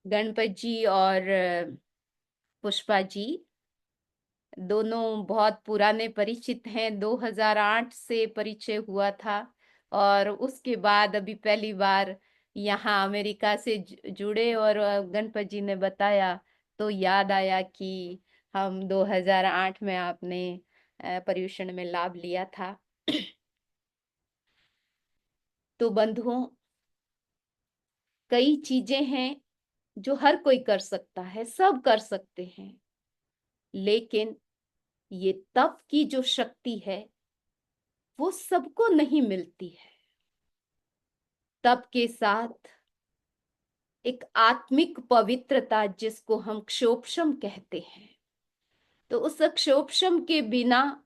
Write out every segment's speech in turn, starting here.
गणपत जी और पुष्पा जी दोनों बहुत पुराने परिचित हैं। 2008 से परिचय हुआ था और उसके बाद अभी पहली बार यहाँ अमेरिका से जुड़े और गणपत जी ने बताया तो याद आया कि हम 2008 में आपने पर्यूषण में लाभ लिया था। तो बंधुओं, कई चीजें हैं जो हर कोई कर सकता है, सब कर सकते हैं, लेकिन ये तप की जो शक्ति है वो सबको नहीं मिलती है। तप के साथ एक आत्मिक पवित्रता जिसको हम क्षोभशम कहते हैं, तो उस क्षोभशम के बिना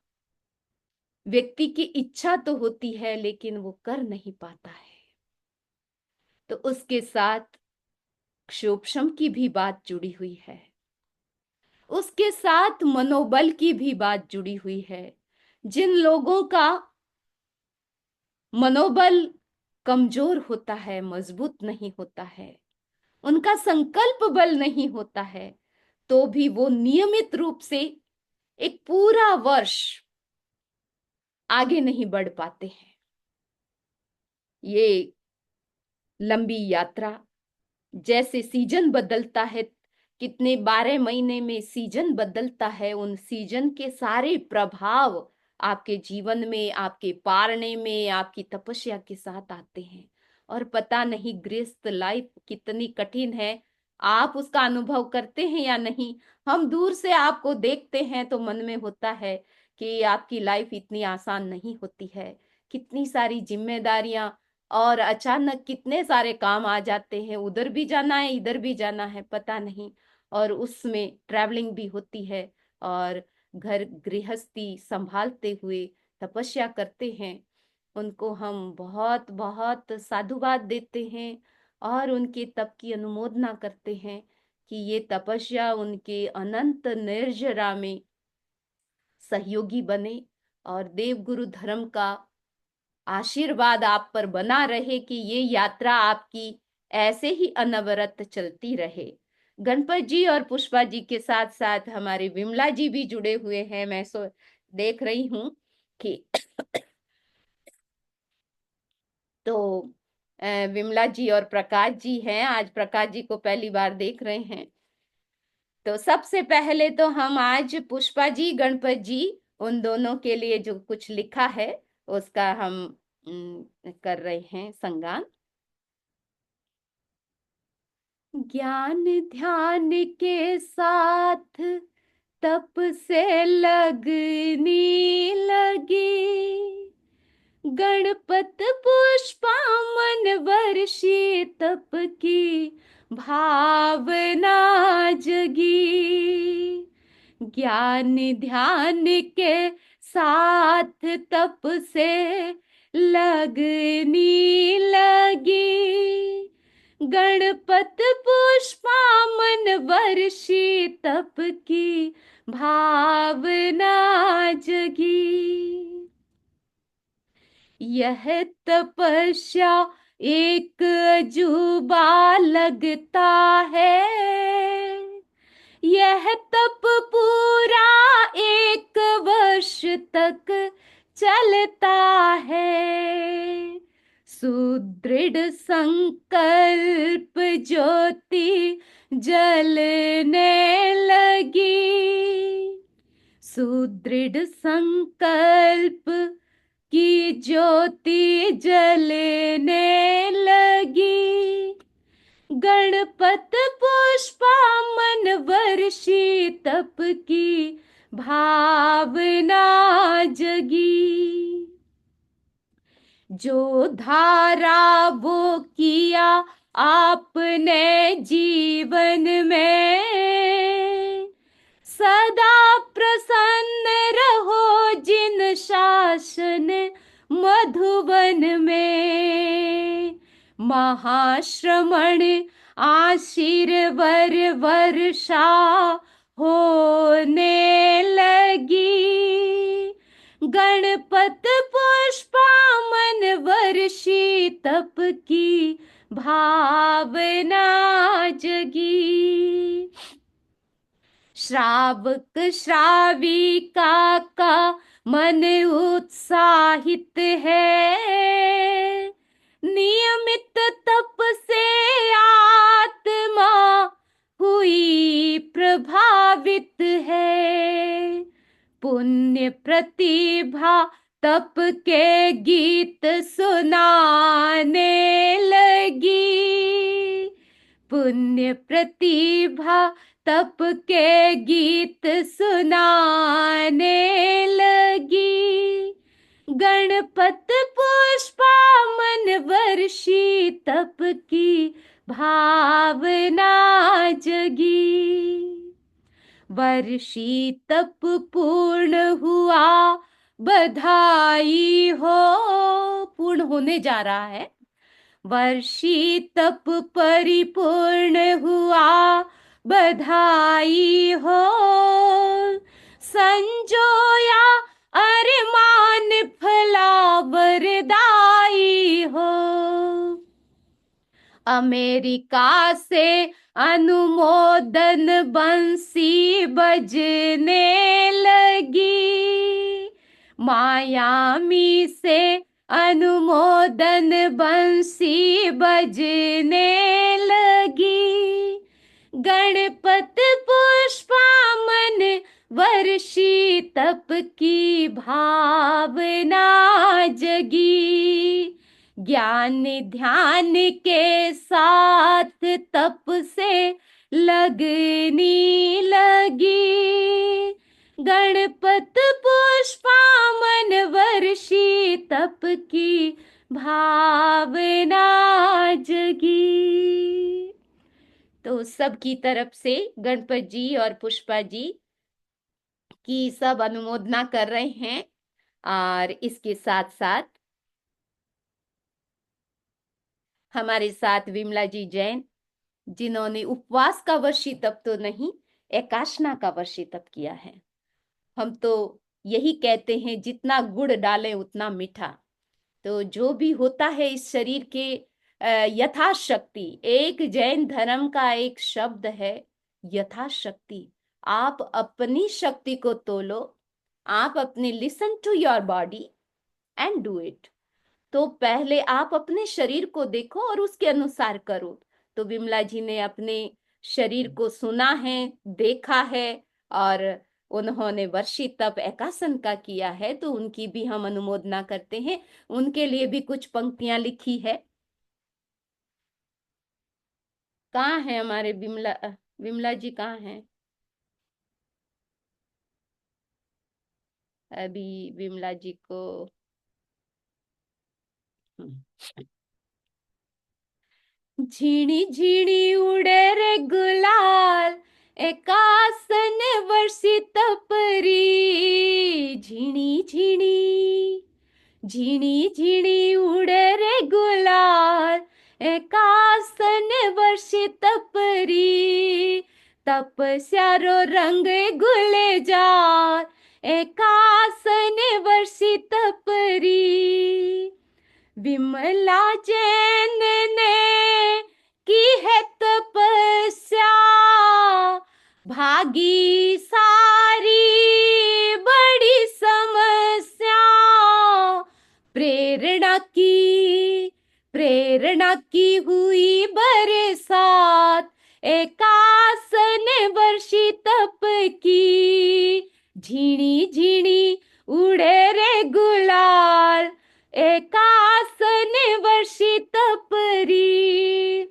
व्यक्ति की इच्छा तो होती है लेकिन वो कर नहीं पाता है। तो उसके साथ क्षोभशम की भी बात जुड़ी हुई है, उसके साथ मनोबल की भी बात जुड़ी हुई है। जिन लोगों का मनोबल कमजोर होता है, मजबूत नहीं होता है, उनका संकल्प बल नहीं होता है, तो भी वो नियमित रूप से एक पूरा वर्ष आगे नहीं बढ़ पाते हैं। ये लंबी यात्रा, जैसे सीजन बदलता है, कितने 12 महीने में सीजन बदलता है, उन सीजन के सारे प्रभाव आपके जीवन में, आपके पारने में, आपकी तपस्या के साथ आते हैं। और पता नहीं गृहस्थ लाइफ कितनी कठिन है, आप उसका अनुभव करते हैं या नहीं। हम दूर से आपको देखते हैं तो मन में होता है कि आपकी लाइफ इतनी आसान नहीं होती है, कितनी सारी जिम्मेदारियां और अचानक कितने सारे काम आ जाते हैं, उधर भी जाना है इधर भी जाना है, पता नहीं। और उसमें ट्रैवलिंग भी होती है और घर गृहस्थी संभालते हुए तपस्या करते हैं। उनको हम बहुत बहुत साधुवाद देते हैं और उनके तप की अनुमोदना करते हैं कि ये तपस्या उनके अनंत निर्जरा में सहयोगी बने और देवगुरु धर्म का आशीर्वाद आप पर बना रहे कि ये यात्रा आपकी ऐसे ही अनवरत चलती रहे। गणपत जी और पुष्पा जी के साथ साथ हमारे विमला जी भी जुड़े हुए हैं। मैं देख रही हूं कि तो विमला जी और प्रकाश जी हैं। आज प्रकाश जी को पहली बार देख रहे हैं। तो सबसे पहले तो हम आज पुष्पा जी, गणपत जी, उन दोनों के लिए जो कुछ लिखा है उसका हम कर रहे हैं संगान। ज्ञान ध्यान के साथ तप से लगनी लगी, गणपत पुष्पा मन वर्षी तप की भावना जगी। ज्ञान ध्यान के साथ तप से लगनी लगी, गणपत पुष्पा मन वर्षी तप की भावना जगी। यह तपस्या एक अजूबा लगता है, यह तप पूरा 1 वर्ष तक चलता है। सुदृढ़ संकल्प ज्योति जलने लगी, सुदृढ़ संकल्प की ज्योति जलने लगी, गणपत पुष्पा मन वर्षी तप की भावना जगी। जो धारा वो किया आपने जीवन में, सदा प्रसन्न रहो जिन शासन मधुबन में। महाश्रमण आशीर्वर वर्षा होने लगी, गणपत पुष्पा मन वर्षी तप की भावना जगी। श्रावक श्राविका का मन उत्साहित है, नियमित तप से आत्मा हुई प्रभावित है। पुण्य प्रतिभा तप के गीत सुनाने लगी। पुण्य प्रतिभा तप के गीत सुनाने लगी। गणपत पुष्पा मन वर्षी तप की भावना जगी। वर्षी तप पूर्ण हुआ, बधाई हो। पूर्ण होने जा रहा है। वर्षी तप परिपूर्ण हुआ, बधाई हो। संजोया अरमान फला वरदाई हो। अमेरिका से अनुमोदन बंसी बजने लगी। मायामी से अनुमोदन बंसी बजने लगी। गणपत पुष्पा मन वर्षी तप की भावना जगी। ज्ञान ध्यान के साथ तप से लगनी लगी। गणपत पुष्पा मन वर्षी तप की भावना जगी। तो सबकी तरफ से गणपत जी और पुष्पा जी की सब अनुमोदना कर रहे हैं। और इसके साथ साथ हमारे साथ विमला जी जैन, जिन्होंने उपवास का वर्षी तप तो नहीं, एकाशना का वर्षी तप किया है। हम तो यही कहते हैं, जितना गुड़ डालें उतना मीठा। तो जो भी होता है इस शरीर के यथाशक्ति, एक जैन धर्म का एक शब्द है यथाशक्ति। आप अपनी शक्ति को तोलो, आप अपने listen to your body and do it. तो पहले आप अपने शरीर को देखो और उसके अनुसार करो। तो विमला जी ने अपने शरीर को सुना है, देखा है, और उन्होंने वर्षी तप एकासन का किया है। तो उनकी भी हम अनुमोदना करते हैं। उनके लिए भी कुछ पंक्तियां लिखी है। कहाँ है हमारे विमला? विमला जी कहाँ हैं? अभी विमला जी को झीणी झीणी उड़े रे गुलाल, एकासन वर्षित परी। झीणी झीणी झीणी झीणी उड़े रे गुलाल, एकासन वर्षित परी। तपस्यारो रंग गुलजार, एकासन वर्षित परी। विमला जैन ने की है तपस्या, भागी सारी बड़ी समस्या। प्रेरणा की हुई बरसात, एकासन वर्षी तप की। झीणी झीणी उड़े रे गुलाल, एकासन वर्षी तपरी।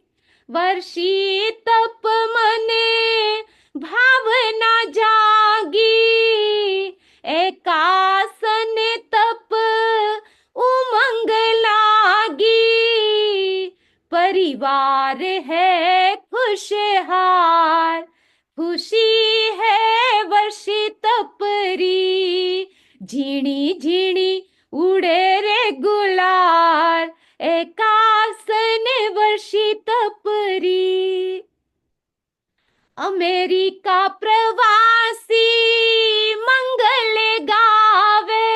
वर्षी तप मने भावना जागी, एकासन तप उमंग लागी। परिवार है खुशहाल, खुशी है वर्षी तपरी। झीणी झीणी उड़े रे गुलाल, एकासन वर्षी तपरी। अमेरिका प्रवासी मंगल गावे,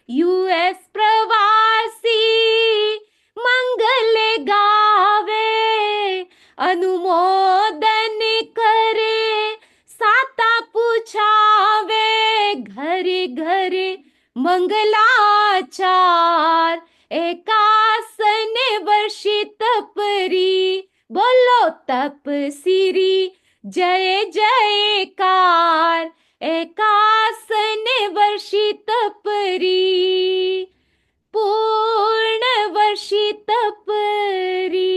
यूएस प्रवासी मंगल गावे। मंगलाचार, एकासन वर्षित परी, बोलो तपसिरी, जय जयकार, एकासन वर्षित परी, पूर्ण वर्षित परी।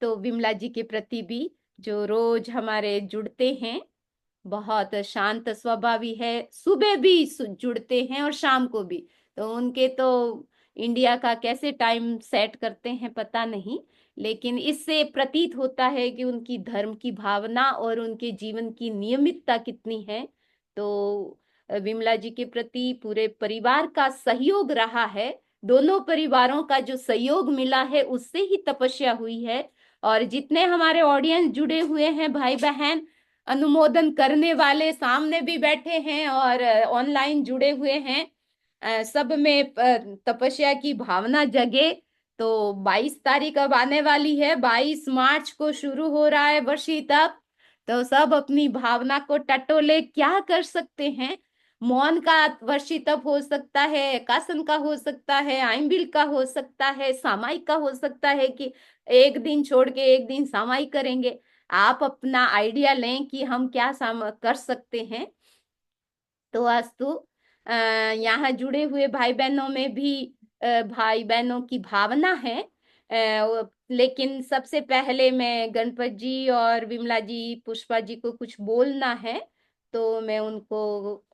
तो विमला जी के प्रति भी जो रोज हमारे जुड़ते हैं, बहुत शांत स्वभावी है, सुबह भी जुड़ते हैं और शाम को भी। तो उनके तो इंडिया का कैसे टाइम सेट करते हैं पता नहीं, लेकिन इससे प्रतीत होता है कि उनकी धर्म की भावना और उनके जीवन की नियमितता कितनी है। तो विमला जी के प्रति पूरे परिवार का सहयोग रहा है, दोनों परिवारों का जो सहयोग मिला है उससे ही तपस्या हुई है। और जितने हमारे ऑडियंस जुड़े हुए हैं भाई बहन, अनुमोदन करने वाले सामने भी बैठे हैं और ऑनलाइन जुड़े हुए हैं, सब में तपस्या की भावना जगे। तो 22 तारीख अब आने वाली है, 22 मार्च को शुरू हो रहा है वर्षी तप। तो सब अपनी भावना को टटोले, क्या कर सकते हैं। मौन का वर्षी तप हो सकता है, एकासन का हो सकता है, आइंबिल का हो सकता है, सामायिक का हो सकता है कि एक दिन छोड़ के एक दिन सामायिक करेंगे। आप अपना आइडिया लें कि हम क्या कर सकते हैं। तो अस्तु, यहाँ जुड़े हुए भाई बहनों में भी भाई बहनों की भावना है। लेकिन सबसे पहले मैं गणपत जी और विमला जी, पुष्पा जी को कुछ बोलना है, तो मैं उनको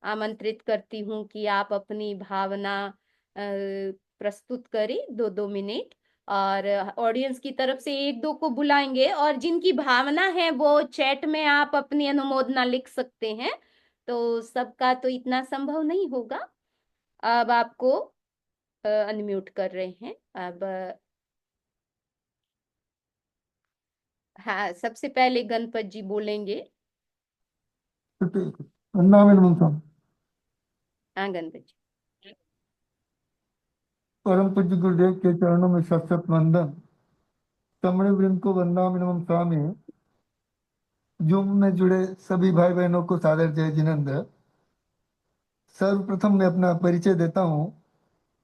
आमंत्रित करती हूँ कि आप अपनी भावना प्रस्तुत करें 2-2 मिनट। और ऑडियंस की तरफ से 1-2 को बुलाएंगे, और जिनकी भावना है वो चैट में आप अपनी अनुमोदना लिख सकते हैं। तो सबका तो इतना संभव नहीं होगा। अब आपको अनम्यूट कर रहे हैं। अब हाँ, सबसे पहले गणपत जी बोलेंगे। वंदनामिनमं हाँ गणपत जी। परम पूज्य गुरुदेव के चरणों में शत शत वंदन। तमणे वृंद को वंदनामिनमं स्वामी। जूम में जुड़े सभी भाई बहनों को सादर जय जिनेन्द्र। सर्वप्रथम मैं अपना परिचय देता हूँ।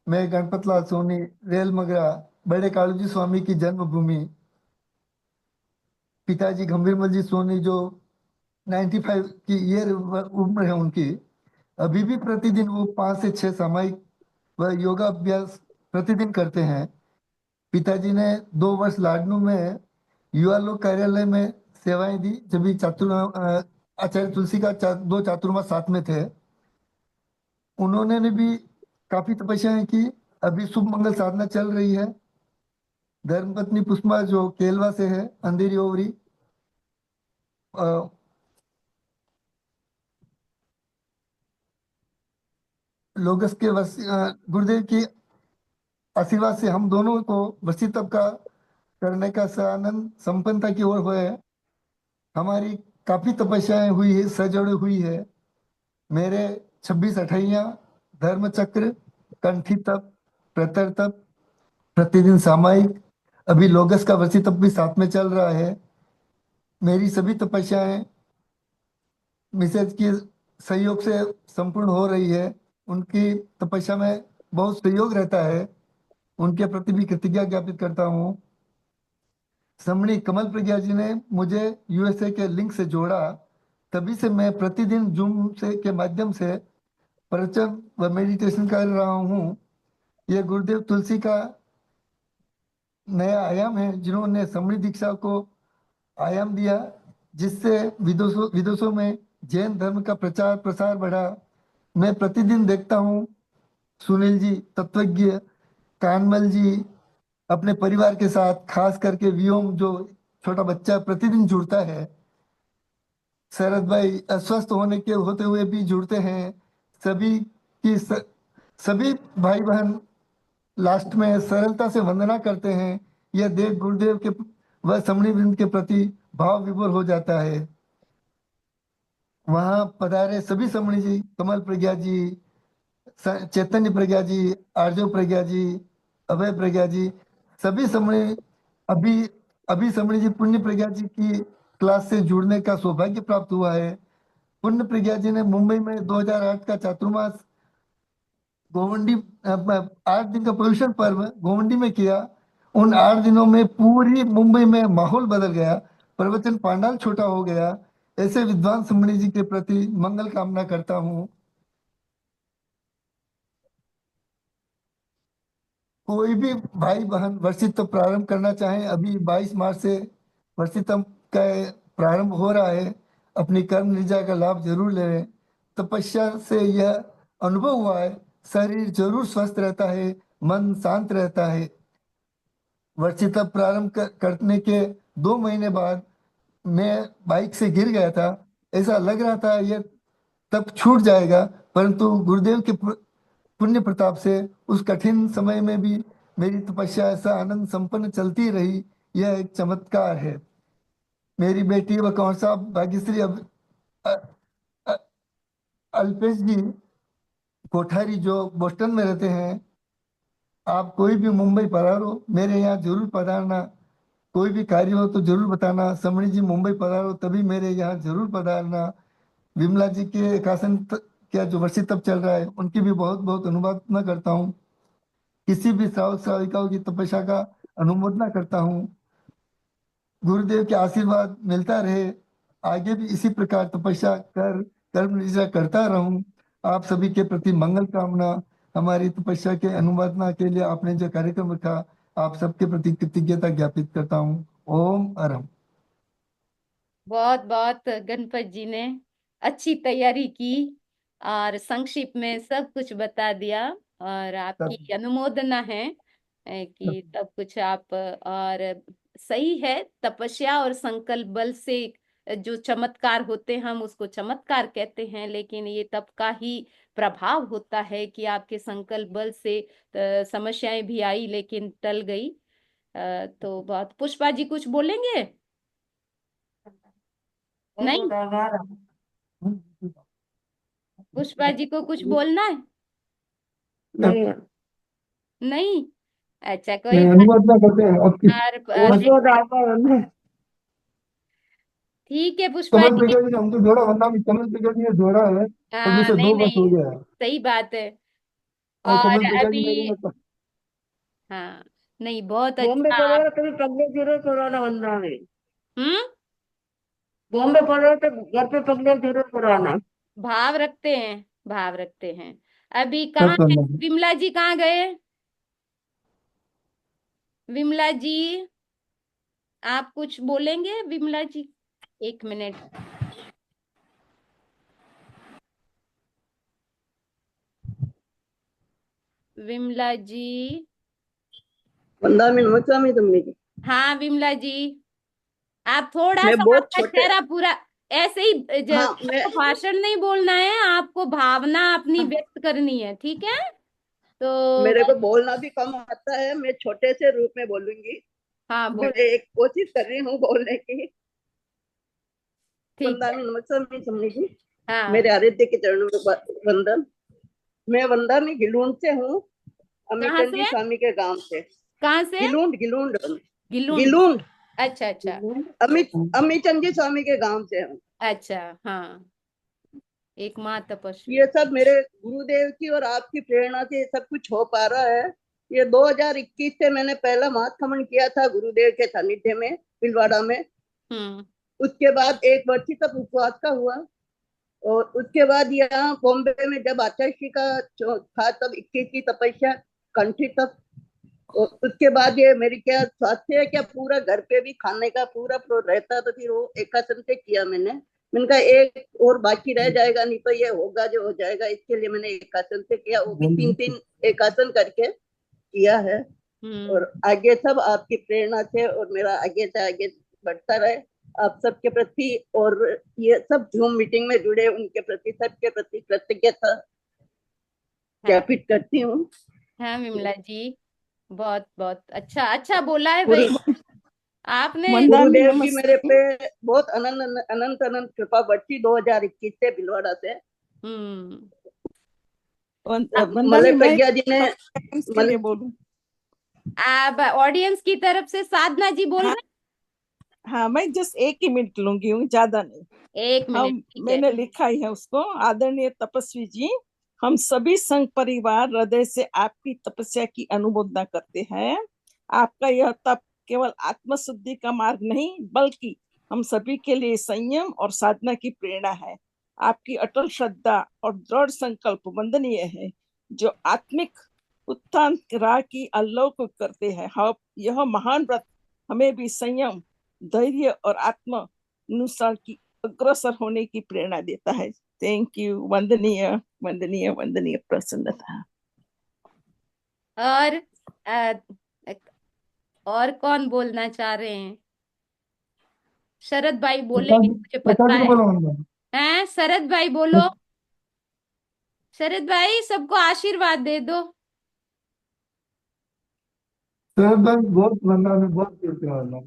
मैं गणपत लाल सोनी, रेल मगरा, बड़े कालूजी स्वामी की जन्मभूमि। पिताजी गंभीरमल जी सोनी जो 95 की ईयर उम्र है उनकी। अभी भी प्रतिदिन वो 5 से 6 सामायिक व योगा अभ्यास प्रतिदिन करते हैं। पिताजी ने 2 वर्ष लाडनू में युवा लोक कार्यालय में सेवाएं दी, जब भी आचार्य तुलसी का 2 चातुर्मास साथ में थे। उन्होंने ने भी काफी तपस्याएं की। अभी शुभ मंगल साधना चल रही है। धर्मपत्नी पुष्पा जो केलवा से है, अंधेरी ओवरी, अ, लोगस के गुरुदेव की आशीर्वाद से हम दोनों को वसी तप का करने का आनंद संपन्नता की ओर हुए है। हमारी काफी तपस्याएं हुई है, सजड़ हुई है। मेरे 26 अठैया, धर्म चक्र, कंठी तप, प्रतर तप, प्रतिदिन सामायिक, अभी लोगस का वर्षी तप भी साथ में चल रहा है। मेरी सभी तपस्याएं मिसेज के सहयोग से संपूर्ण हो रही है। उनकी तपस्या में बहुत सहयोग रहता है। उनके प्रति भी कृतज्ञता ज्ञापित करता हूँ। समणी कमल प्रज्ञा जी ने मुझे यूएसए के लिंक से जोड़ा। तभी से मैं प्रतिदिन जूम से के माध्यम से प्रवचन व मेडिटेशन कर रहा हूँ। ये गुरुदेव तुलसी का नया आयाम है, जिन्होंने समणी दीक्षा को आयाम दिया, जिससे विदेशों विदेशों में जैन धर्म का प्रचार प्रसार बढ़ा। मैं प्रतिदिन देखता हूँ सुनील जी तत्वज्ञ, कानमल जी अपने परिवार के साथ, खास करके व्योम जो छोटा बच्चा प्रतिदिन जुड़ता है। शरद भाई अस्वस्थ होने के होते हुए भी जुड़ते हैं। सभी सभी भाई बहन लास्ट में सरलता से वंदना करते हैं। यह देव गुरुदेव के व समणी वृंद के प्रति भाव विभोर हो जाता है। वहां पधारे सभी समणी जी, कमल प्रज्ञा जी, चैतन्य प्रज्ञा जी, आर्जव प्रज्ञा जी, अभय प्रज्ञा जी, सभी समणी, अभी अभी समणी जी पुण्य प्रज्ञा जी की क्लास से जुड़ने का सौभाग्य प्राप्त हुआ है। पुण्य प्रज्ञा जी ने मुंबई में 2008 का चातुर्मास गोवंडी 8 दिन का पोल्यूशन पर्व गोवंडी में किया। उन 8 दिनों में पूरी मुंबई में माहौल बदल गया, प्रवचन पांडाल छोटा हो गया। ऐसे विद्वान सुमणि जी के प्रति मंगल कामना करता हूँ। कोई भी भाई बहन वर्षितव प्रारंभ करना चाहे, अभी 22 मार्च से वर्षितव का प्रारंभ हो रहा है। अपनी कर्म निजा का लाभ जरूर लें। तपस्या से यह अनुभव हुआ है, शरीर जरूर स्वस्थ रहता है, मन शांत रहता है। वर्षितव प्रारंभ करने के 2 महीने बाद मैं बाइक से गिर गया था। ऐसा लग रहा था यह तब छूट जाएगा, परंतु गुरुदेव के पुण्य प्रताप से उस कठिन समय में भी मेरी तपस्या ऐसा आनंद संपन्न चलती रही। यह एक चमत्कार है। मेरी बेटी व कौन साहब भाग्यश्री अ- अ- अल्पेश जी कोठारी जो बोस्टन में रहते हैं, आप कोई भी मुंबई पधारो, मेरे यहाँ जरूर पधारना। कोई भी कार्य हो तो जरूर बताना। समणी जी मुंबई पधारो तभी मेरे यहाँ जरूर पधारना। विमला जी के एकासन क्या जो वर्षित तप चल रहा है, उनकी भी बहुत बहुत अनुमोदना करता हूँ। किसी भी श्रावक श्राविकाओं की तपस्या का अनुमोदना करता हूँ। गुरुदेव के आशीर्वाद मिलता रहे, आगे भी इसी प्रकार तपस्या कर कर्म निष्ठा करता रहूं। आप सभी के प्रति मंगल कामना। हमारी तपस्या के अनुमोदना के लिए आपने जो कार्यक्रम रखा, आप सबके प्रति कृतज्ञता ज्ञापित करता हूँ। ओम अरहम। बहुत बहुत गणपत जी ने अच्छी तैयारी की और संक्षिप्त में सब कुछ बता दिया। और आपकी सब अनुमोदना है कि सब कुछ आप और सही है। तपस्या और संकल्प बल से जो चमत्कार होते हैं हम उसको चमत्कार कहते हैं, लेकिन ये तप का ही प्रभाव होता है कि आपके संकल्प बल से समस्याएं भी आई लेकिन टल गई। तो बहुत पुष्पा जी कुछ बोलेंगे? नहीं, पुष्पा जी को कुछ बोलना है? नहीं। नहीं। अच्छा, कोई नहीं, बात अनुमोदना करते हैं और यार वो तो डालता है। ठीक है पुष्पा कमल जी। प्रज्ञा जी ने हमको जोड़ा, वरना भी कमल प्रज्ञा जी ने जोड़ा है, तभी हाँ, से नहीं 2 वर्ष हो नहीं, गया है। सही बात है। और और कमल प्रज्ञा जी मेरे अभी में हाँ, नहीं बहुत बॉम्बे अच्छा पढ़ो आप। तभी पगले जरूर पुराना बंदा है। हम्म। बॉम्बे पढ़ो तो घर पे पगले जरूर पुराना। भाव रखते हैं, भाव रखते हैं। अभी सब कहाँ है करना है। विमला जी, कहाँ गए? विमला जी, आप कुछ बोलेंगे विमला जी? 1 मिनट। विमला जी। बंदा में नमस्कार में तुमने की। हाँ विमला जी, आप थोड़ा मैं सा बहुत आपका छोटे। चेहरा पूरा ऐसे ही हाँ मैं आपको भाषण नहीं बोलना है, आपको भावना अपनी व्यक्त करनी है, ठीक है? तो मेरे को बस। बोलना भी कम आता है, मैं छोटे से रूप में बोलूंगी। हाँ मैं बोल। एक कोशिश कर रही हूँ बोलने की। ठीक वंदा है। में नमस्कार में तुमने की। हाँ। मेरे आराध्य के चरणों में वंदन। मैं वंदा में गिलूंड से हूँ, कहाँ अमिचंद जी से? स्वामी के गांव से। कहाँ से? गिलूंड गिलूंड। गिलुंड। गिलूंड। अच्छा अच्छा। अमिचंद जी स्वामी के गांव से हूँ। अच्छा। हाँ, एक माँ तपस्वी। ये सब मेरे गुरुदेव की और आपकी प्रेरणा से सब कुछ हो पा रहा है। ये 2021 से मैंने पहला महाखमन किया था गुरुदेव के सानिध्य में, पिलवाड़ा में। हम्म। उसके बाद एक वर्षी तक उपवास का हुआ। और उसके बाद यहाँ बॉम्बे में जब आचार्य का था तब 21 की तपस्या कंठी तक। और उसके बाद ये मेरी क्या स्वास्थ्य है क्या, पूरा घर पे भी खाने का पूरा रहता, तो फिर वो एकासन से किया मैंने। मैंने कहा एक और बाकी रह जाएगा, नहीं तो ये होगा जो हो जाएगा, इसके लिए मैंने एकासन से किया। वो भी 3-3 एकासन करके किया है। हम्म। और आगे सब आपकी प्रेरणा से और मेरा आगे से आगे बढ़ता रहे। आप सबके प्रति और ये सब जूम मीटिंग में जुड़े उनके प्रति सबके प्रति कृतज्ञता हाँ। ज्ञापित करती हूँ। हाँ विमला जी, बहुत बहुत अच्छा अच्छा बोला है भाई गुरु आपने। वंदानी गुरुदेव की मेरे नमस्ते। पे बहुत अनंत अनंत अनंत कृपा बरसी 2021 से भिलवाड़ा से। हम्म। मलय वंदानी मैं प्रज्ञा जी ने के मल, लिए बोलूं? आप ऑडियंस की तरफ से साधना जी बोल रहे हाँ, मैं जस्ट 1 ही मिनट लूंगी हूँ, ज्यादा नहीं। 1 मिनट, हम ठीक है। मैंने लिखा ही है उसको। आदरणीय तपस्वी जी, हम सभी संघ परिवार हृदय से आपकी तपस्या की अनुमोदना करते हैं। आपका यह तप केवल आत्मशुद्धि का मार्ग नहीं, बल्कि हम सभी के लिए संयम और साधना की प्रेरणा है। आपकी अटल श्रद्धा और दृढ़ संकल्प वंदनीय है, जो आत्मिक उत्थान राह की अवलोकन करते हैं। हम यह महान व्रत हमें भी संयम, धैर्य और आत्म अनुसार की अग्रसर होने की प्रेरणा देता है। Thank you. वंदनीय वंदनीय वंदनीय प्रसन्नता। और अ, और कौन बोलना चाह रहे हैं? शरद भाई प्रकाश बोलेंगे, मुझे प्रकाश पता जी को है। बोलो मैम। हैं, शरद भाई बोलो। शरद भाई, सबको आशीर्वाद दे दो। शरद भाई बहुत वंदना में बहुत कीर्ति वंदना।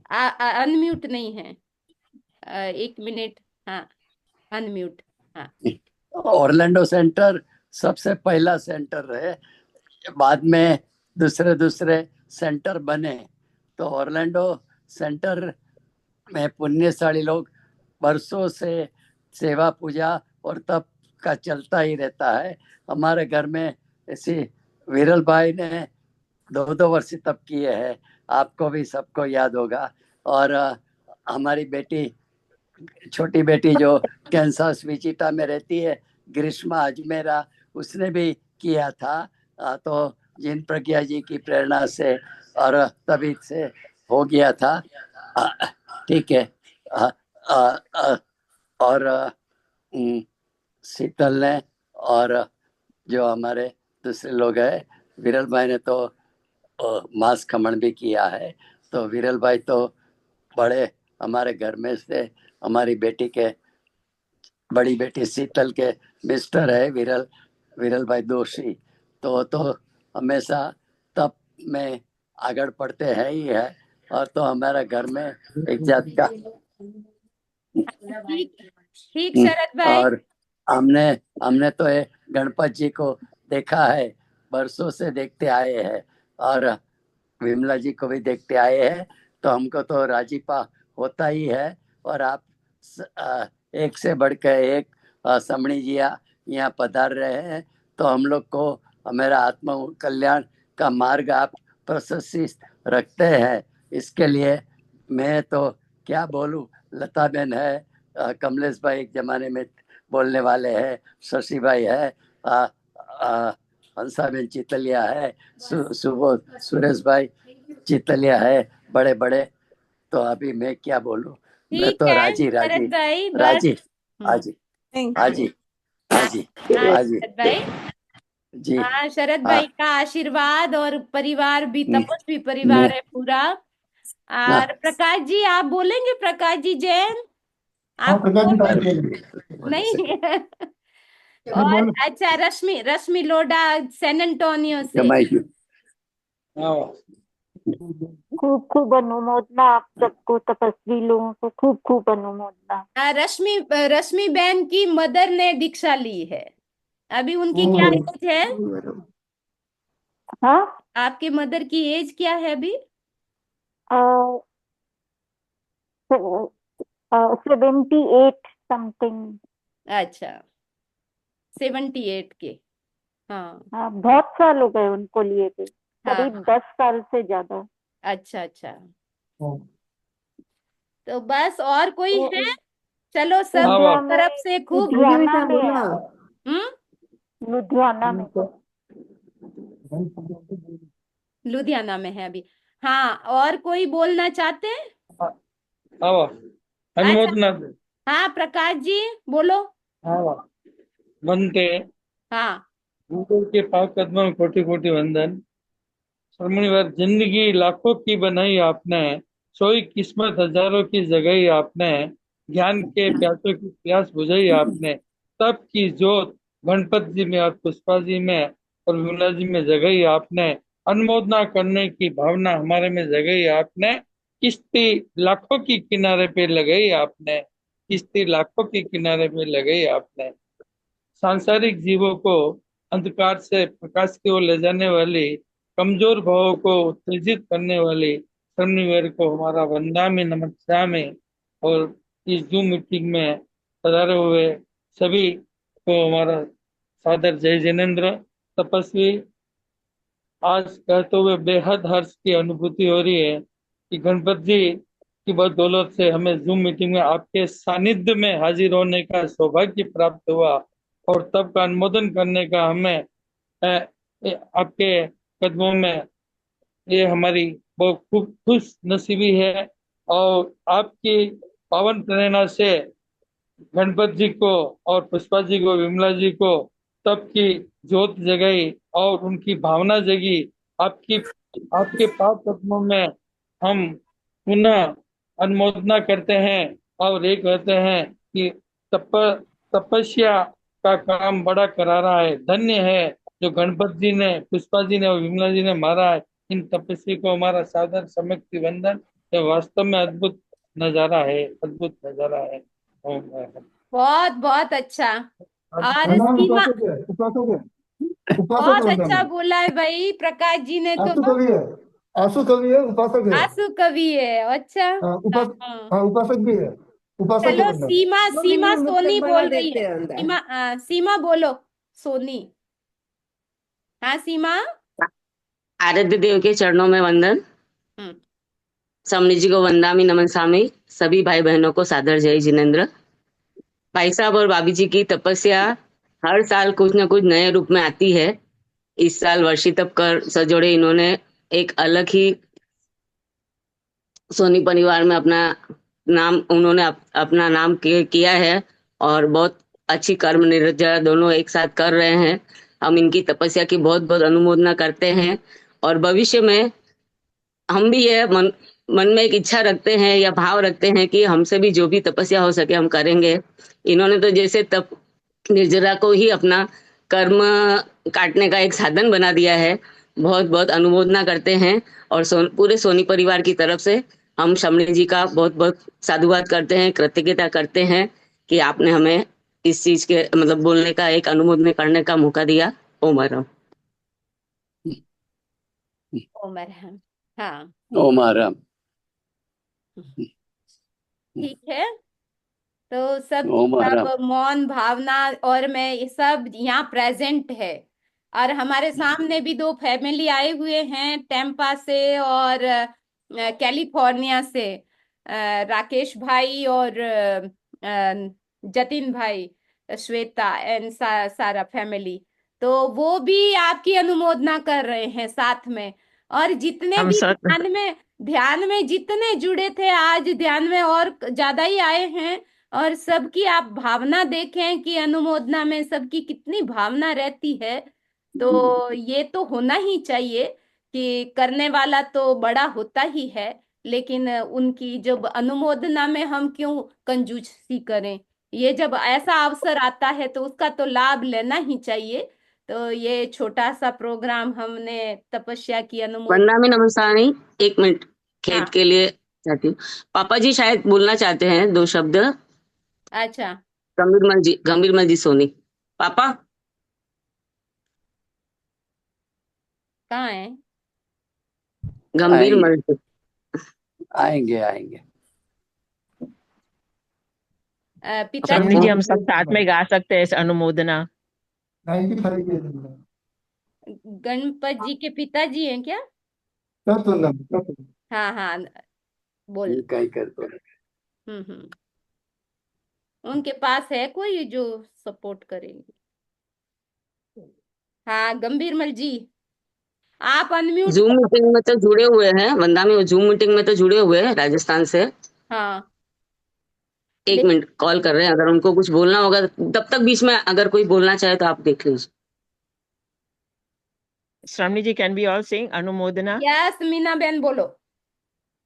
अनम्यूट नहीं है। 1 मिनट। हाँ, अनम्यूट। हाँ। ऑरलैंडो सेंटर सबसे पहला सेंटर है, बाद में दूसरे दूसरे सेंटर बने। तो ऑरलैंडो सेंटर में पुण्यशाली लोग बरसों से सेवा पूजा और तप का चलता ही रहता है। हमारे घर में ऐसी विरल भाई ने 2-2 वर्ष तप किए हैं, आपको भी सबको याद होगा। और हमारी बेटी, छोटी बेटी जो कैंसास विचिटा में रहती है, ग्रीष्मा अजमेरा, उसने भी किया था। तो जिन प्रज्ञा जी की प्रेरणा से और तभी से हो गया था। आ, ठीक है। आ, आ, आ, और शीतल ने और जो हमारे दूसरे लोग हैं, विरल भाई ने तो मांस खमण भी किया है। तो विरल भाई तो बड़े हमारे घर में से, हमारी बेटी के, बड़ी बेटी शीतल के मिस्टर है विरल, विरल भाई दोषी। तो हमेशा तप में आगे बढ़ते हैं ही है। और तो हमारा घर में एक जात का ठीक, ठीक शरद भाई। और हमने हमने तो ये गणपत जी को देखा है, बरसों से देखते आए हैं। और विमला जी को भी देखते आए हैं। तो हमको तो राजीपा होता ही है। और आप एक से बढ़कर एक समणी जी यहाँ पधार रहे हैं। तो हम लोग को हमारा आत्म कल्याण का मार्ग आप प्रशस्त रखते हैं। इसके लिए मैं तो क्या बोलूं, लता बहन है, कमलेश भाई एक जमाने में बोलने वाले हैं, शशि भाई है, हंसाबेन चितलिया है, सुबोध सुरेश भाई चितलिया है, बड़े बड़े। तो अभी मैं क्या बोलूं, मैं ठीक तो है राजी राजी शरद भाई, बस। राजी। हाजी थैंक हाँ, यू। हाजी हाजी हाँ हाजी शरद भाई। जी। हाँ, शरद हाँ। भाई का आशीर्वाद, और परिवार भी हम्म, तपस्वी मैं परिवार है पूरा। हाँ, और प्रकाश जी, आप बोलेंगे? प्रकाश जी जैन, हाँ आप प्रकाश जी बोल? बात करिए। नहीं। मैं और बोल अच्छा, रश्मि, रश्मि लोढ़ा, सैन एंटोनियो से। जमाई खूब खूब अनुमोदना आप सबको, तपस्वी लोगों को खूब खूब अनुमोदना। रश्मि, रश्मि बहन की मदर ने दीक्षा ली है। अभी उनकी क्या एज है? हाँ, आपके मदर की एज क्या है अभी? 78 समथिंग। अच्छा, 78 के। हाँ, हाँ, बहुत साल हो गए उनको लिए थे, हाँ, करीब हाँ। 10 साल से ज्यादा। अच्छा, अच्छा। तो बस, और कोई है? चलो, सब इंडिया में, तरफ से खूब। लुधियाना में है वो, हम्म। लुधियाना में। लुधियाना में है अभी। हाँ, और कोई बोलना चाहते हैं? हाँ अच्छा, अनुमोदना हाँ प्रकाश जी बोलो। हाँ बनते हाँ। गुरु के पाक कदमों में कोटि कोटि वंदन। शर्मणीवर जिंदगी लाखों की बनाई आपने, सोई किस्मत हजारों की जगाई आपने, ज्ञान के प्यासों की प्यास बुझाई आपने, तप की जोत गणपत जी में और पुष्पा जी में और विमला जी में जगाई आपने, अनुमोदना करने की भावना हमारे में जगाई आपने, किश्ती लाखों की किनारे पे लगाई आपने, किश्ती लाखों की किनारे पे लगाई आपने। सांसारिक जीवों को अंधकार से प्रकाश की ओर ले जाने वाली, कमजोर भावों को उत्तेजित करने वाली शर्मनिवेर को हमारा वंदामि नमस्यामि। और इस जूम मीटिंग में पधारे हुए सभी को हमारा सादर जय जिनेन्द्र। तपस्वी, आज कहते हुए बेहद हर्ष की अनुभूति हो रही है कि गणपत जी की बदौलत से हमें जूम मीटिंग में आपके सानिध्य में हाजिर होने का सौभाग्य प्राप्त हुआ, और तब का अनुमोदन करने का हमें आपके कदमों में ये हमारी बहुत खूब खुश नसीबी है। और आपकी पावन प्रेरणा से गणपत जी को और पुष्पा जी को, विमला जी को तब की ज्योत जगाई और उनकी भावना जगी। आपकी आपके पाप कदमों में हम पुनः अनुमोदना करते हैं और ये कहते हैं कि तप तपस्या का काम बड़ा करारा है। धन्य है जो गणपत जी ने, पुष्पा जी ने और विमला जी ने मारा है। इन तपस्वी को हमारा सादर सम्यक्ति वंदन। ये वास्तव में अद्भुत नजारा है, अद्भुत नजारा है। ओम बहुत बहुत अच्छा। और नाम सीमा, उपासक है, उपासक है, उपासक बहुत है उनका अच्छा नाम। बोला है भाई प्रकाश जी ने तो। आंसू कवि है, आंसू कवि है, उपासक है। आंसू कवि है, अच्छा। हाँ, हाँ, हाँ उपासक भी है, उपासक है चलो उनका नाम। सीमा, दो सीमा मिनट में सोनी तक बना बोल रही देते है। हैं अंदर। सीमा, सीमा बोलो। सोनी, हाँ सीमा। आराध्य देव के चरणों में वंदन। हम्म। स्वामी जी को वंदामि नमस्यामि। सभी भाई बहनों को सादर जय जिनेन्द्र। भाई साहब और भाभी जी की तपस्या हर साल कुछ न कुछ नए रूप में आती है। इस साल वर्षी तप कर सजोड़े इन्होंने एक अलग ही सोनी परिवार में अपना नाम, उन्होंने अपना नाम किया है और बहुत अच्छी कर्म निरंजन दोनों एक साथ कर रहे हैं। हम इनकी तपस्या की बहुत बहुत अनुमोदना करते हैं और भविष्य में हम भी यह मन में एक इच्छा रखते हैं या भाव रखते हैं कि हमसे भी जो भी तपस्या हो सके हम करेंगे। इन्होंने तो जैसे तप निर्जरा को ही अपना कर्म काटने का एक साधन बना दिया है। बहुत बहुत अनुमोदना करते हैं और पूरे सोनी परिवार की तरफ से हम शमनी जी का बहुत बहुत साधुवाद करते हैं, कृतज्ञता करते हैं कि आपने हमें इस चीज के मतलब बोलने का, एक अनुमोदन करने का मौका दिया। ओम हर ओम अरहम। हाँ ओम आराम। ठीक है। तो सब ओम आराम। सब मौन भावना और मैं ये सब यहाँ प्रेजेंट है। और हमारे सामने भी दो फैमिली आए हुए हैं, टेम्पा से और कैलिफोर्निया से, राकेश भाई और जतिन भाई, श्वेता एंड सारा फैमिली। तो वो भी आपकी अनुमोदना कर रहे हैं साथ में। और जितने हम भी सब ध्यान में जितने जुड़े थे, आज ध्यान में और ज्यादा ही आए हैं। और सबकी आप भावना देखें कि अनुमोदना में सबकी कितनी भावना रहती है। तो ये तो होना ही चाहिए कि करने वाला तो बड़ा होता ही है, लेकिन उनकी जब अनुमोदना में हम क्यों कंजूसी करें। ये जब ऐसा अवसर आता है तो उसका तो लाभ लेना ही चाहिए। तो ये छोटा सा प्रोग्राम हमने तपस्या की अनुमोदना। वंदना में नमस्कार नहीं, एक मिनट खेत हाँ, के लिए चाहती हूँ। पापा जी शायद बोलना चाहते हैं दो शब्द। अच्छा। गंभीरमल जी सोनी। पापा कहाँ है? आएंगे, गंभीरमल जी। आएंगे आएंगे। पिताजी। स्वामी जी, हम सब साथ में गा सकते हैं इस अनुमोदना। 95 के दिन गणपत जी के पिताजी हैं क्या? कर तो नाम कर तो। हाँ हाँ, बोल। इनका ही कर दो। हम्म। उनके पास है कोई जो सपोर्ट करेंगे? हाँ गंभीरमल जी, आप अनम्यूट जूम कर। मीटिंग में तो जुड़े हुए हैं, वंदा में जूम मीटिंग में तो जुड़े हुए हैं राजस्थान से। हाँ, एक लेकिन मिनट कॉल कर रहे हैं, अगर उनको कुछ बोलना होगा तब तक बीच में अगर कोई बोलना चाहे तो आप देख लीजिए। Swami ji, can be all sing अनुमोदना? यस मीना बहन बोलो।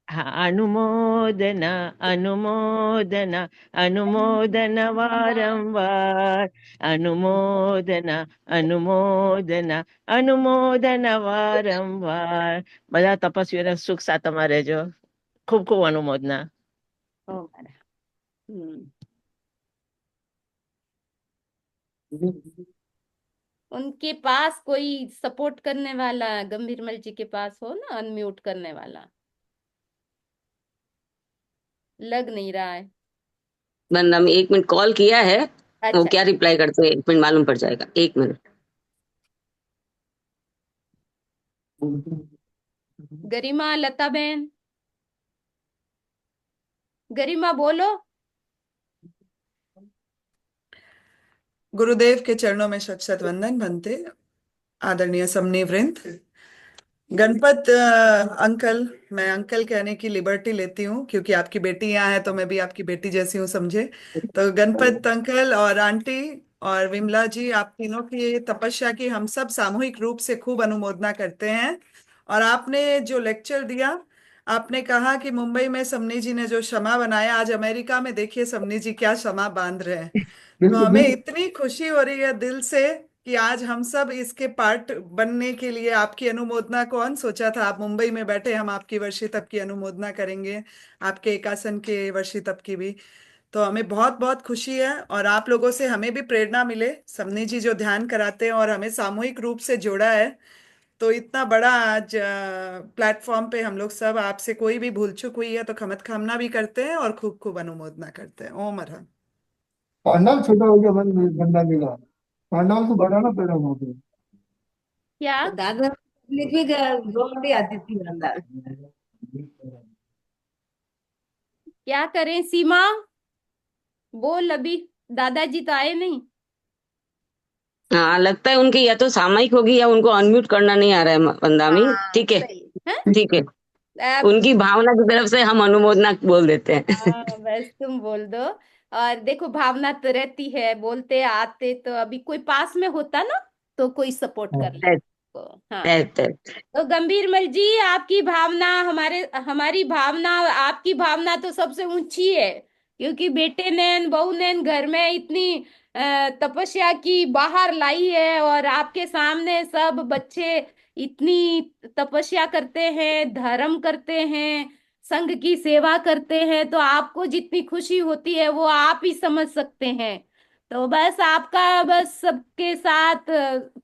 हाँ, अनुमोदना अनुमोदना अनुमोदना वारंवार, अनुमोदना अनुमोदना अनुमोदना वारंवार। બધા તપસ્વીઓને સુખ સાતમાં રહેજો. ખૂબ ખૂબ અનુમોદના. ओ मारा। हम्म। उनके पास कोई सपोर्ट करने वाला गंभीरमल जी के पास हो ना, अनम्यूट करने वाला, लग नहीं रहा है। बंदा में 1 मिनट कॉल किया है, वो अच्छा, क्या रिप्लाई करते हैं 1 मिनट मालूम पड़ जाएगा, 1 मिनट। गरिमा, लता बहन, गरिमा बोलो। गुरुदेव के चरणों में शत शत वंदन बनते। आदरणीय समनी वृंद, गणपत अंकल, मैं अंकल कहने की लिबर्टी लेती हूँ क्योंकि आपकी बेटी यहाँ है तो मैं भी आपकी बेटी जैसी हूँ समझे। तो गणपत अंकल और आंटी और विमला जी, आप तीनों की तपस्या की हम सब सामूहिक रूप से खूब अनुमोदना करते हैं। और आपने जो लेक्चर दिया, आपने कहा कि मुंबई में समनी जी ने जो क्षमा बनाया, आज अमेरिका में देखिए समनी जी क्या क्षमा बांध रहे हैं। तो बिल्कुल हमें बिल्कुल। इतनी खुशी हो रही है दिल से कि आज हम सब इसके पार्ट बनने के लिए, आपकी अनुमोदना कौन सोचा था, आप मुंबई में बैठे, हम आपकी वर्षी तप की अनुमोदना करेंगे, आपके एकासन के वर्षी तप की भी। तो हमें बहुत बहुत खुशी है और आप लोगों से हमें भी प्रेरणा मिले, समनी जी जो ध्यान कराते हैं और हमें सामूहिक रूप से जोड़ा है। तो इतना बड़ा आज प्लेटफॉर्म पे हम लोग सब, आपसे कोई भी भूल चूक हुई है तो क्षमत कामना भी करते हैं और खूब खूब अनुमोदना करते हैं। ओम अरहम। पांडाल छोटा हो गया, बंदा मिला, पांडाल को बढ़ाना पड़ा वहां पे। क्या दादा लिखी रोटी आती थी दादा। क्या करें सीमा, बोल। अभी दादाजी तो आए नहीं। हाँ, लगता है उनकी या तो सामयिक होगी या उनको अनम्यूट करना नहीं आ रहा है बंदा में। हाँ ठीक है, सही है। ठीक है। अब उनकी भावना की तरफ से हम अनुमोदना बोल देते हैं। हाँ, बस तुम बोल दो। और देखो, भावना तो रहती है, बोलते आते तो अभी कोई पास में होता ना तो कोई सपोर्ट कर हाँ। लेता को। हाँ, तो गंभीरमल जी, आपकी भावना हमारी भावना, आपकी भावना तो सबसे ऊंची है, क्योंकि बेटे ने बहू ने घर में इतनी तपस्या की, बाहर लाई है, और आपके सामने सब बच्चे इतनी तपस्या करते हैं, धर्म करते हैं, संघ की सेवा करते हैं, तो आपको जितनी खुशी होती है वो आप ही समझ सकते हैं। तो बस आपका, बस सबके साथ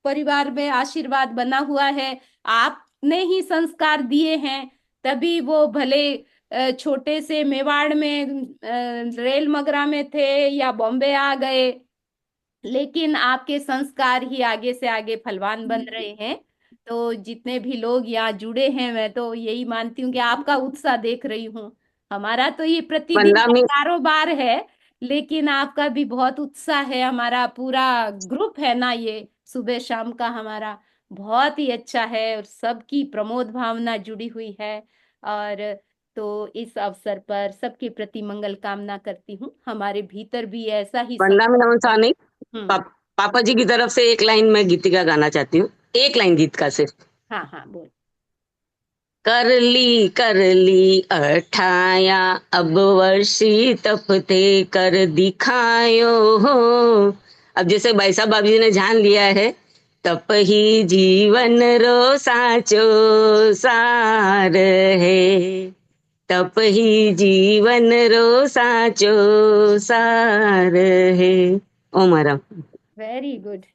परिवार में आशीर्वाद बना हुआ है, आपने ही संस्कार दिए हैं, तभी वो भले छोटे से मेवाड़ में रेल मगरा में थे या बॉम्बे आ गए, लेकिन आपके संस्कार ही आगे से आगे फलवान बन रहे हैं। तो जितने भी लोग यहाँ जुड़े हैं, मैं तो यही मानती हूँ कि आपका उत्साह देख रही हूँ। हमारा तो ये प्रतिदिन बंदा का में कारोबार है, लेकिन आपका भी बहुत उत्साह है। हमारा पूरा ग्रुप है ना, ये सुबह शाम का हमारा बहुत ही अच्छा है, और सबकी प्रमोद भावना जुड़ी हुई है। और तो इस अवसर पर सबके प्रति मंगल कामना करती हूँ, हमारे भीतर भी ऐसा ही बंदा में संकल्प नमन हो। नहीं, हम्म। पापा जी की तरफ से एक लाइन मैं गीतिका गाना चाहती हूँ, एक लाइन गीत का सिर्फ। हाँ हाँ, बोल। कर ली अठाया, अब वर्षी तपते कर दिखायो हो। अब जैसे भाई साहब बाबू जी ने जान लिया है, तप ही जीवन रो साचो सार है, तप ही जीवन रो साचो सार है। ओम हरा। Very good.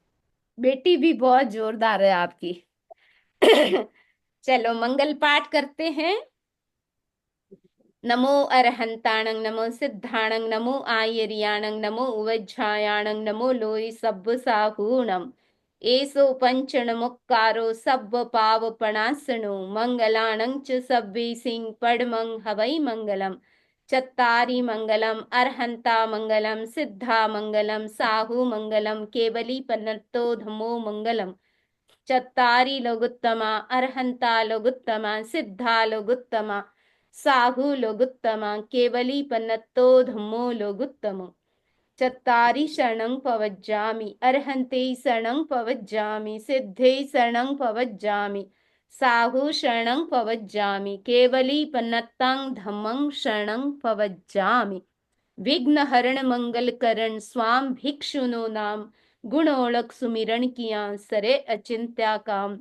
बेटी भी बहुत जोरदार है आपकी। चलो मंगल पाठ करते हैं। नमो अरहंताणं, नमो सिद्धाणं, नमो आयर्याणं, नमो उवज्झायाणं, नमो लोई सब्ब साहूणं। एसो पंचण मुक्कारो सब्ब पावपणासनो, मंगलाणं च सब्बे सिंह पडमं हवै मंगलम। चत्तारि मंगलम अरहंता मंगलम, सिद्धा मंगलम, साहू मंगलम, केवली पन्नतो धमो मंगलम। चत्तारि लोगुत्तमा, अरहंता लोगुत्तमा, सिद्धा लोगुत्तमा, साहु लोगुत्तमा, केवली पन्नतो धम्मो लोगुत्तमो। चत्तारि शरणं पवज्जामि, अरहन्ते शरणं पवज्जामि, सिद्धे शरणं पवज्जामि, साहु शरणं पवज्जामि, केवली पन्नतं धम्मं शरणं पवज्जामि। विघ्न हरण मंगल करण स्वाम भिक्षुनो नाम, गुण ओळख सुमिरन किया सरे अचिंत्या काम।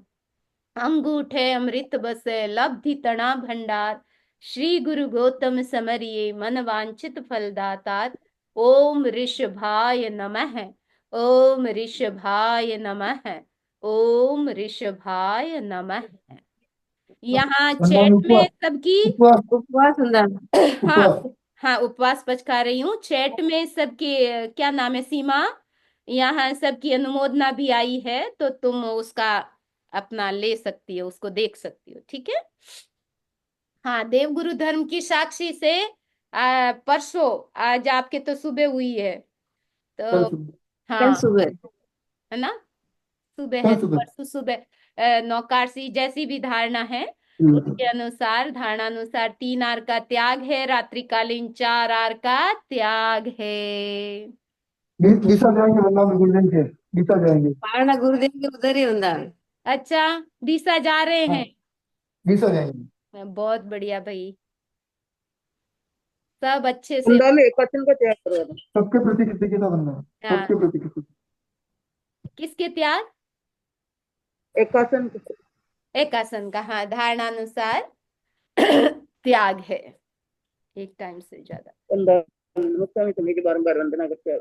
अंगूठे अमृत बसे लब्धि तना भंडार, श्री गुरु गौतम समरिये मन वांछित फल दातार। ओम ऋषभाय नमः, ओम ऋषभाय नमः। ओम ऋषभाय नमः। यहाँ वंदन चैट में उपवास सबकी उपवास उपवास वंदन। हाँ उपवास हाँ उपवास पचका रही हूँ। चैट में सबकी क्या नाम है, सीमा, यहाँ सबकी अनुमोदना भी आई है, तो तुम उसका अपना ले सकती हो, उसको देख सकती हो, ठीक है। हाँ, देवगुरु धर्म की साक्षी से परसों, आज आपके तो सुबह हुई है, कल तो सुबह कल हाँ, सुबह। है ना, सुबह है कल तो सुबह परसों सुबह नौकारसी जैसी भी धारणा है उसके अनुसार, धारणा अनुसार 3 आर का त्याग है, रात्रिकालीन 4 आर का त्याग है। दिशा जाएंगे वृंदावन गुरुजन के दिशा जाएंगे। पारना गुरुदेव के उधर ही वंदन। अच्छा, दिशा जा रहे हाँ हैं। दिशा जाएंगे। बहुत बढ़िया भाई, सब अच्छे से। वृंदावन में एक वचन का त्याग करो। सबके प्रति कृतज्ञता वंदन। हाँ, सबके प्रति कृतज्ञता। किसके त्याग? एकासन एक आसन का, हाँ, धारणा अनुसार त्याग है, एक टाइम से ज्यादा। वृंदावन मुक्तामी तुम्हें की बारंबार वंदना करते हैं।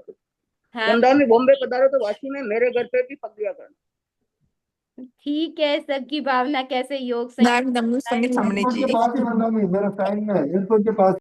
हाँ वृंदावन में बॉम्बे पधारो तो वाशी में मेरे घर पे भी पक दिया करना। ठीक है, सबकी भावना कैसे योग संयोग एयरपोर्ट के पास ही वृंदावन में मेरा फ्रेंड है, एयरपोर्ट के पास।